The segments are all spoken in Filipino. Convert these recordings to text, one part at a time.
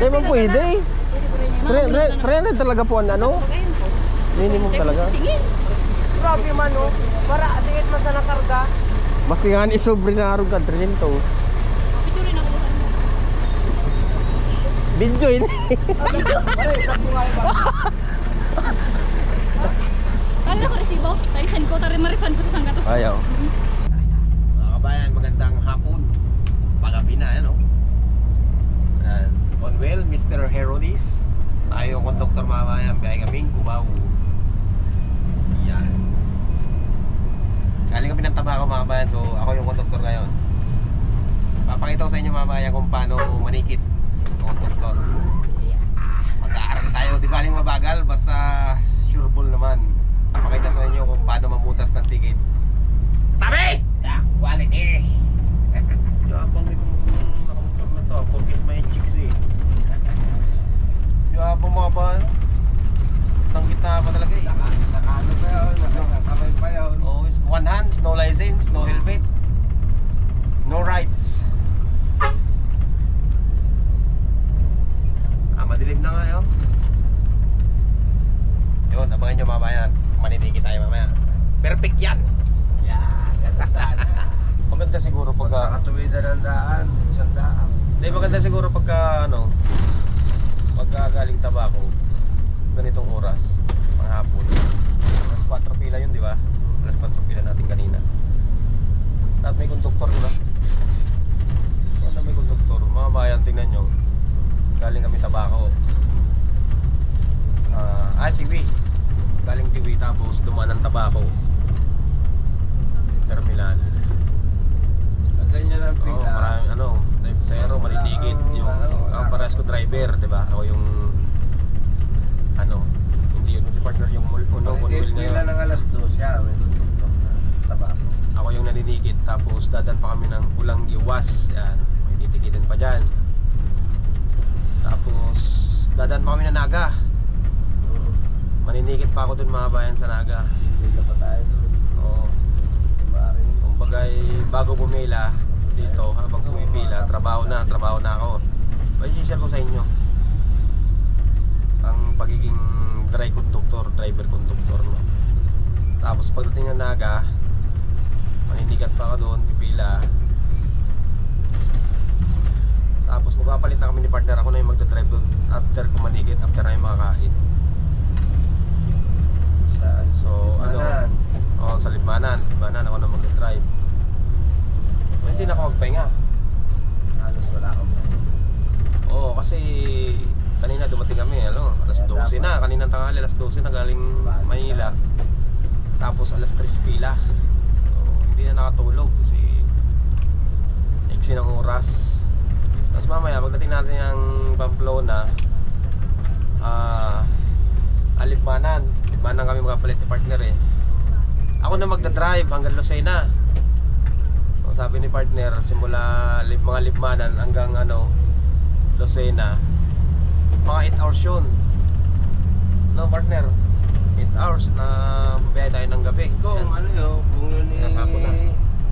Hindi mo pwede. 300 talaga po ang ano? Minimum talaga. Grabe man oh. Para diit man sa nakarga. Maski nga ni sobre na arog ka 300. Video ini. Ano ko resibo? Tayo ko tari ma-refund ko sa Sanggatos. Ayaw. Mga kabayan, magandang hapon. Pagabi na, ano? On well, Mr. Herodis. Tayo yung konduktor mga kabayan, biyahe kaming Cubao. Yan. Galing kami ng Tabaco mga kabayan, so ako yung konduktor ngayon. Papakita ko sa inyo mga kabayan kung paano manikit yung konduktor. Mag-aaral tayo, di baling mabagal, basta sureball naman. Papakita sa inyo kung paano mamutas ng ticket. Tabi! Quality! Yabang itong nakamotor na to, porkit may chicks eh. Yabang mga ba, ano? Nang gitna pa talaga eh. Nakano pa yun, nakakabay pa yun. Oh, one hands, no license, no helmet, no rights. Madilim na nga yun. Yun, abangan nyo mamaya. Maninigi tayo mamaya. Perfect yan. Yan, ganda sana. Maganda siguro pagka... Sa katuwidan ng daan, isang daan. Hindi, maganda siguro pagka ano, pagka galing Tabaco, ganitong oras, panghapon. Alas 4 pila yun, di ba? Alas 4 pila natin kanina. At may konduktor, di ba? Wala may konduktor. Mga bayan, tingnan nyo. Galing kami Tabaco. TV. Galing TV tapos dumaan ng Tabaco. Terminal. Ganyan ang pila. Maraming ano, pasahero, maliligid. Yung parehas ko driver, di ba? Ako yung ano, hindi yun si partner yung unong wheel na yun. Pila ng alas 2 siya, Tabaco. Ako yung naninigit, tapos dadan pa kami ng Pulang Iwas. Yan, may titikitin pa dyan. Tapos dadan pa kami na Naga. Maninigit pa ako dun mga bayan sa Naga. Pila pa tayo doon. Oo. Kumbagay bago pumila dito, habang pumipila, trabaho na ako. May-share ko sa inyo ang pagiging driver conductor, no? Tapos pagdating ng Naga, maninigat pa ako doon, pipila. Tapos magpapalit na kami ni partner. Ako na yung magdadrive doon after kumanigit, after na yung makakain. So ano, sa Libmanan ako na magdadrive. Hindi na ako magpahinga. Halos wala akong Oo, kasi kanina dumating kami, alas 12 na, kaninang tanghali alas 12 na galing Manila. Tapos alas 3 pila. So hindi na nakatulog kasi iksi ng oras. Tapos mamaya pagdating natin ng Pamplona, Libmanan kami makapalit ni partner eh. Ako na magdadrive hanggang Lucena. So sabi ni partner, simula mga Libmanan hanggang Lucena, mga 8 hours yun. No partner, 8 hours na biyahe tayo ng gabi. Kung ano yun, kung yun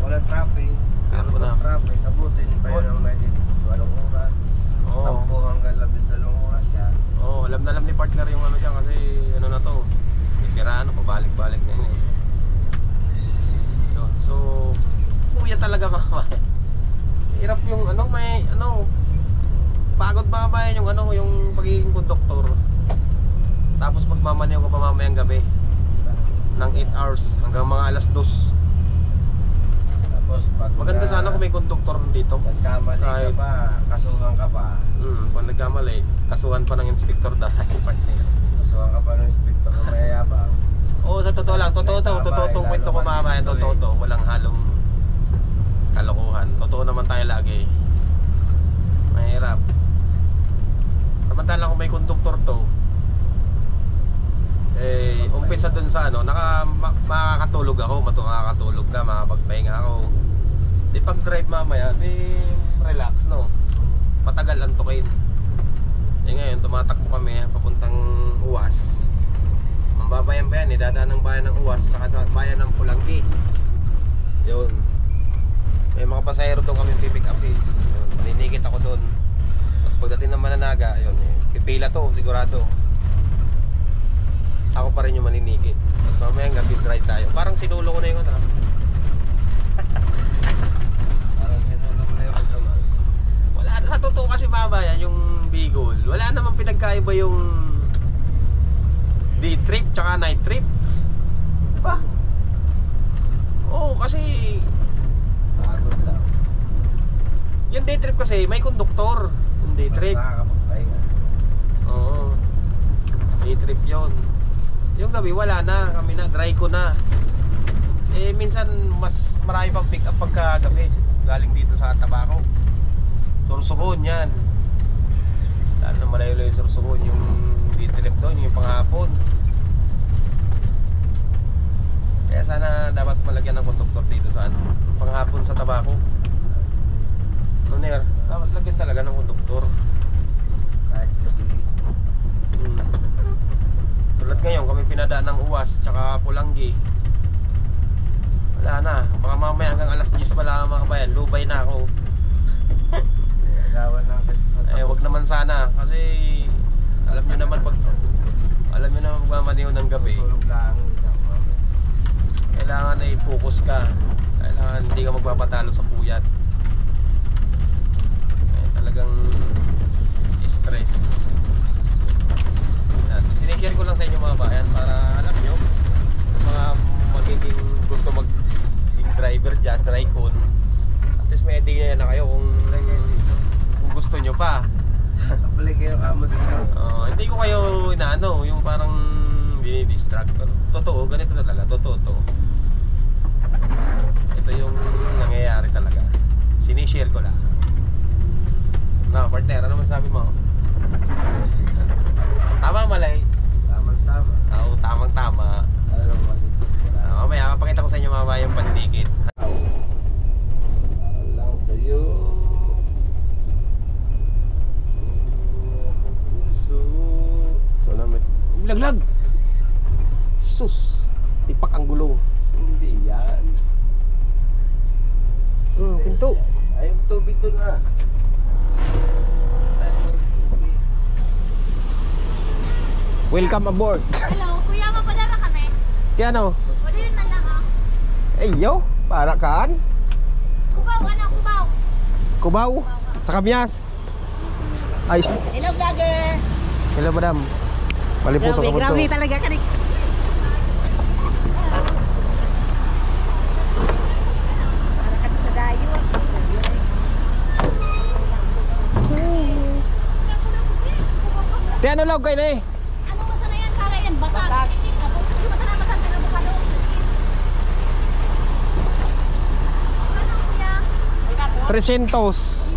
wala traffic, pero kung traffic, abutin pa yun ang medyo 12 oras. Tampo hanggang 12 oras yan. Alam na alam ni partner yung ano dyan kasi ano na to, itira pabalik-balik na yun eh. Yun, so kuya talaga mga hirap yung may pagod ba yung yung pagiging konduktor. Tapos magmamaneho ka pa mamayang gabi ng 8 hours hanggang mga alas 2. Tapos pag maganda sana kung may konduktor dito. nagkamali ka pa, kasuhan ka pa. Kung nagkamali, kasuhan pa ng inspector sa partner. Kasuhan ka pa ng inspector na mayayabang. Oo, sa totoo lang, totoo tong kwento ko mamaya, totoo, walang halong kalokohan. Totoo naman tayo lagi. Mahirap. Samantala kung may konduktor to, umpisa dun sa makakatulog ako, makakatulog ka, makakapagpahinga ako. Di pag drive mamaya, relax, no? Matagal antukin. Ngayon, tumatakbo kami papuntang Uwas. Mambabayan pa yan, dadaan ng bayan ng Uwas, bayan ng Pulanggi. Yun. May mga pasahero doon kami pipick up eh. Maninigit ako doon. Tapos pagdating ng Mananaga, ayun, pipila to, sigurado. Ako pa rin yung maninikit. At mamayang gabi try tayo. Parang sinulo ko na yung ano. Parang sinulo mo na yung pagkamal. Wala, sa totoo kasi babayan, yung Bicol, wala namang pinagkaiba yung day trip tsaka night trip. Diba? Oo, kasi Pagod lang. yung day trip kasi may konduktor. Yung day trip. Nakakapagpahinga. Oo. Day trip yun. Yung gabi wala na, kami na, dry ko na. Eh minsan mas marami pang pick up pagka gabi galing dito sa Tabaco. Sorsogon yan. Lalo na malayo-layo yung Sorsogon, yung day trip doon, yung panghapon. Kaya sana dapat malagyan ng konduktor dito sa ano, panghapon sa Tabaco. Noner, dapat lagyan talaga ng konduktor. Kahit gabi. Tulad ngayon, kami pinadaan ng Uwas tsaka Pulanggi. Wala na, baka mamaya hanggang alas 10 pala mga kabayan, lubay na ako. Agawan natin sa Eh wag naman sana, kasi alam nyo naman pag magmamaniho ng gabi, tulog lang. kailangan ay focus ka. Kailangan hindi ka magpapatalo sa puyat. Eh, talagang stress. Sinishare ko lang sa inyo mga bayan para alam nyo, mga magiging gusto maging driver dyan, dry code, at least may idea na kayo kung gusto nyo pa. Kapalik kayo kamo dito. Hindi ko kayo inaano, yung parang dinidistract. Pero totoo, ganito talaga, totoo to. Ito yung nangyayari talaga. Sinishare ko lang. Na, partner, ano masabi mo? Tama, malay. Tamang-tama. Oo, tamang-tama. Alam mo, dito. Mamaya, mapakita ko sa inyo mamaya yung paninikit. Lang sa'yo. Puso. So, namin. Laglag! Sus! Tipak ang gulong. Hindi yan. Pinto. Ay, yung tubig doon na. Welcome aboard. Hello, kuya, mapadara kami. Kaya ano? Wala yun na lang ah. Eh, yo! Para kaan? Kubaw, anak, kubaw. Kubaw? Sa Kamyas? Ay, Hello vlogger! hello madam. Maliputo ka po Grabe talaga ka ni. Para ka sa dayo. Te, ano log kayo na eh? Ano masana yan? Kara yan, basag. Tapos, yung masana basag ka na bukalo. Ano, kuya? 300.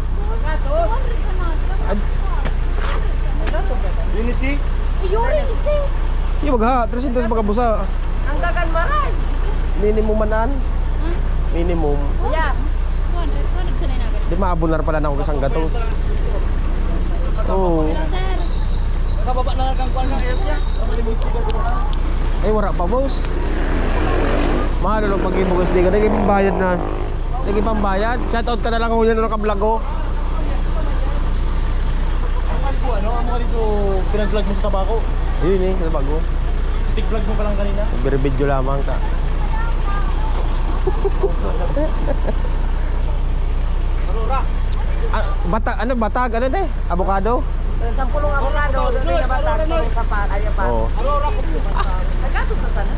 Unisi? Yuri, isi. Yung magha, 300 magabusa. Ang gaganmaran. Minimum manan. Minimum. Kuya. 200 sanay na agad. Di maabunar pala na ako kasang gatos. Oo. Hello, sir. Nakababa na kang kuwan ng air niya. Ay, wala pa boss. Mahal lang pag ibugas di ka. Naging pambayad na. Naging pambayad. Shoutout ka na lang kung yan na nakablog ko. Ano ang mga dito pinag-vlog mo sa Tabaco? Yun eh, sa bago. Tik-vlog mo pa lang kanina? Nag-video lamang ka. Aurora. Ano, batag, ano na eh? Avocado? Isang pulong avocado. Doon na batag. Pulong sapat. Ayan pa. Oo. Aurora. Nagkatos na sana.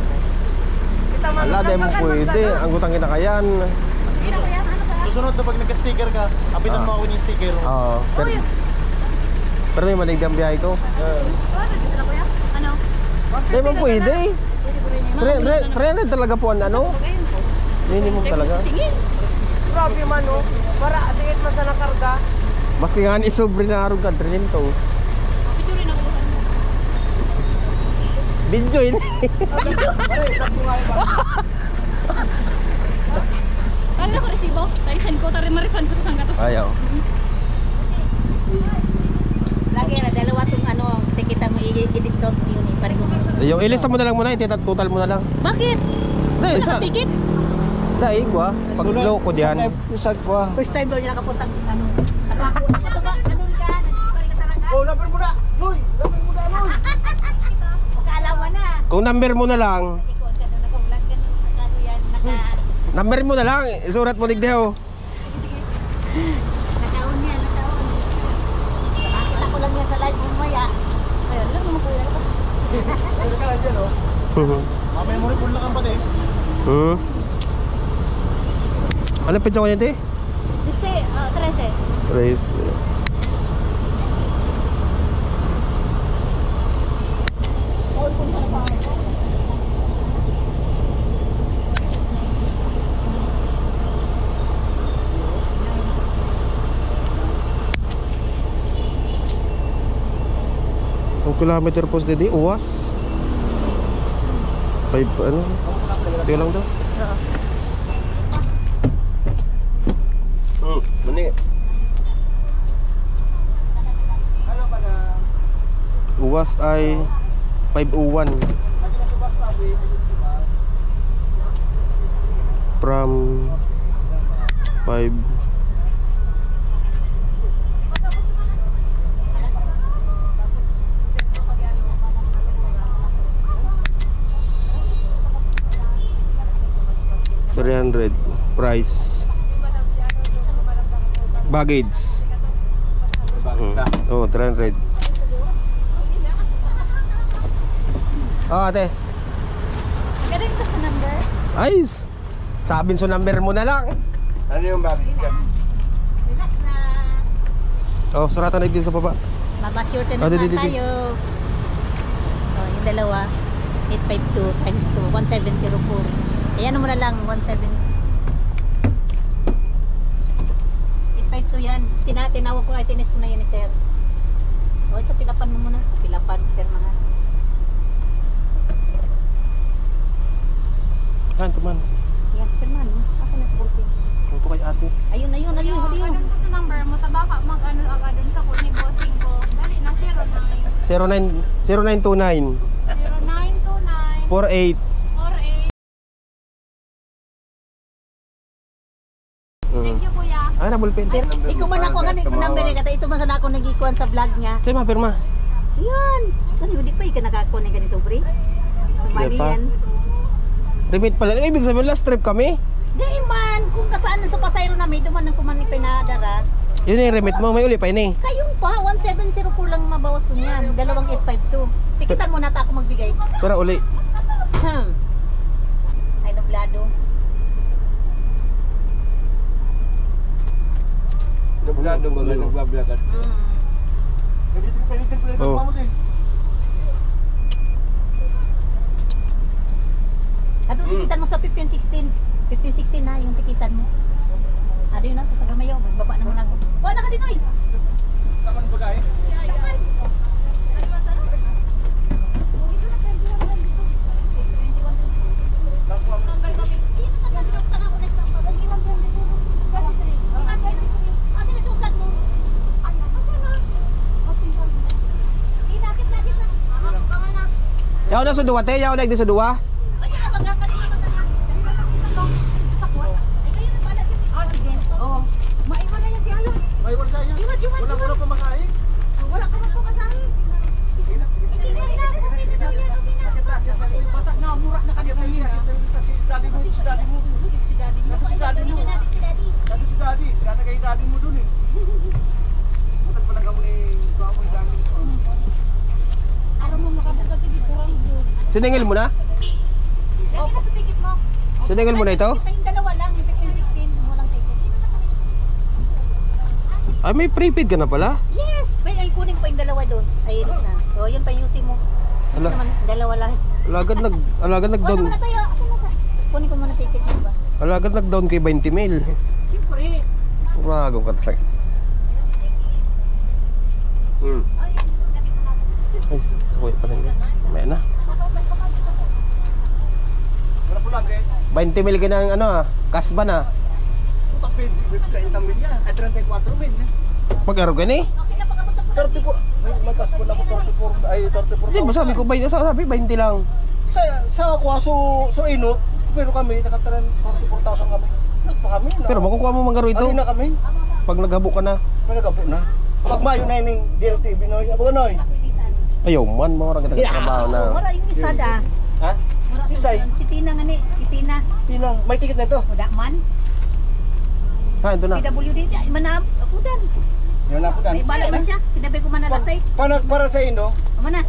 Kita man. Ala, di mo pwede. Ang gutang kinakayan. Kira, kuya, ano ka? Susunod na pag nagka-sticker ka, apitan mo ako yung sticker. Oo. Pero may maligd ang biyahe ko. 200 sila, kuya? Ano? Di mo pwede. Pwede po rin yan. 300 talaga po ang ano? Bagayon po. Minimum talaga. Singin. Grabe man oh. Para atingit man sa nakarga. Maski nga ni sobre na arog ka 300. Picture rin ako. Video yun. Kala ko resibo. Tayo-send ko. Tari ma-refund ko sa sanggatos. Ayaw. Lagi na dalawa tong ano, tikitan mo i-discount mo yun eh. Pare ko. Yung ilista mo na lang muna, total mo na lang. Bakit? Dahil isa. Tikit? Dahil gwa. Pag low ko diyan. Usag ko. First time daw niya nakapunta ano. Nakakuha. Ano ba? Ano ka? Kung number mo na lang, Ikaw ka na naka-vlog ka nakano yan, number mo na lang, isurat mo digdeho. nakaon yan, nakaon. Nakita ko lang yan sa live mamaya. Ayun lang naman kuya. Ayun ka dyan, oh. Mamaya mo rin pula kang pati. Ano pizza ko yan, te? Kasi, 13. Trace. Ang kilometer post dito, uwas. 5 ano? Ito lang daw. Mani. Ano ba na? Uwas ay 501 from 5 300 price baggage. Oh, 300. Oh, ate. Galing ko sa number. Ayos. Sabihin so number mo na lang. Ano yung baggage ka? Relax na. Oh, suratan na din sa baba. Mabasure Oh, naman di. tayo. Oh, yung dalawa. 852 times 2, 1704. Ayan mo na lang, 17. 852 yan. Tinawag ko na, tinis ko na yun ni sir. O, ito, pilapan mo muna. Pilapan, permahan. Kan, teman. Yan, permahan mo. Asa na sa ballpen? Ito kay ate. Ayun. Ganun ko sa number mo. Sa baka mag-ano agad dun sa kuni bossing ko. Dali na, 0929 09. 0929 48 48. Thank you, kuya. Ah, na ballpen. Sir, ikaw man ako ganit ko number ni kata ito man sana ako nagikuan sa vlog niya. Say ma pirma. Yan. Kani di pa ika nakakuan ni ganito sobre. Mali pa. yan. Remit pala. Ibig sabihin last trip kami. Di man kung kasaan sa pasayro na may duman ng kuman ni pinadara. Yun yung remit mo. May uli pa yun eh. Kayong pa 1704 lang mabawas ko niyan. 2852. Tikitan mo na ta ako magbigay. Pero uli. Ay nublado. Nablado ba nga nagbablagan? Oh. Ato tikitan mo sa 1516. 1516 na yung tikitan mo. Ano yun na sa Sagamayaw. Magbaba naman ako. Wala ka din oy. Taman ba kayo? Yaw na sa duwa te. Yaw na di sa duwa. May wala siya. Wala pa makain. Wala ka pa kasahin. Bata na, mura na kanya kami na. Si daddy mo. Si daddy. Sinatagay daddy mo dun eh. Matag pala ka mo ni daddy mo. Araw mo makabuka dito kurang doon. Siningil mo na? Lagi na sa ticket mo. Siningil mo na ito? Yung dalawa lang, yung 1516, walang ticket. Ay, may prepaid ka na pala. Yes! May ay kunin pa yung dalawa doon. Ay, edit na. O, yun pa yung UC mo. Ito Ala. naman, dalawa lang. Alagad Wala nag-down. muna tayo. Asa na sa? Kunin ko muna ticket mo ba? Alagad nag-down kay 20 mil. Siyempre. Magong ka talaga. Ay, sukoy pa rin yan. May na. Wala po lang eh. 20 mil ka ng ano ah. Kasban ah. Puta 30 mil yan. Ay 34 mil yan. Pag-araw ka ni? Okay na pagkabot sa 34. May kasbon ako 34. Ay 34. Hindi ba sabi ko 20? Sabi 20 lang. Sa ako so inot. Pero kami naka 44,000 kami. Nagpa kami na. Pero makukuha mo mangaro ito. Ano na kami? Pag naghabo ka na. Nagabo na. Pag mayo na yung DLTV noy. Abo noy. Ayaw man, mga orang kita trabaho na. Wala yung isa da. Ha? Mura sa Isay. si Tina nga ni, si Tina. Tinang, may ticket na ito. Wala man. Ha, ito na. PWD, di manam, akudan. Yan na po dan. May bala man siya, sinabi ko man na lasay. Para sa Indo, Amo na.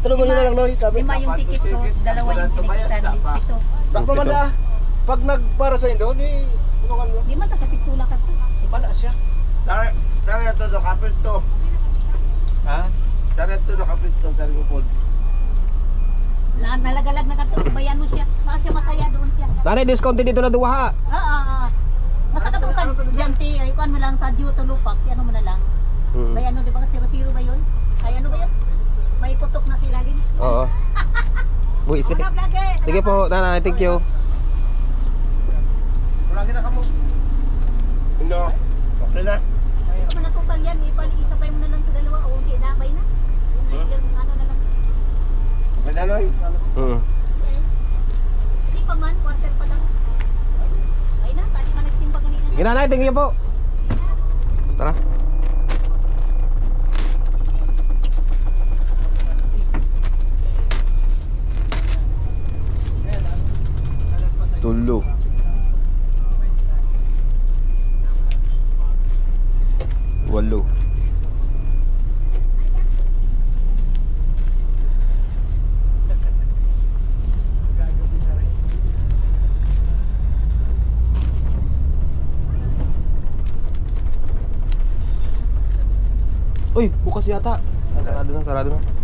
tulungan nyo na lang Loy. Sabi. Lima yung ticket ko, dalawa yung tinikitan, lispito. Bakit man na, pag nagpara sa Indo, di tulungan nyo. Di man takatistula ka to. Bala siya. Dari ito na kapit to. Ha? Dari ito na kapit to. Dari ko po. Nalagalag na ka to, bayan mo siya. Saan siya masaya doon siya. Nanay, discounted dito na duwa ha. Oo. Masa ka to sa estudyante, ay kuan mo lang kadyo to lupak, si ano mo na lang. Hmm. Bay ano, di ba 00 ba yun? Ay ano ba yun? May putok na sila Lin. Oo. Uy, sige. Mga vlogger, Sige po, nanay, thank you. Wala na ka mo. Ano? Okay na. Hindi ko man natutang yan, isapay mo na lang sa dalawa, o hindi na, bay na. Yung ano na lang. Okay na, Loy. Hmm. Hindi pa man, quarter pa lang. Ay na, tadi man nagsimba kanina. Sige nanay, thank you po. Tara. Tulo. Walo. Uy, bukas yata. Sarado na, sarado na.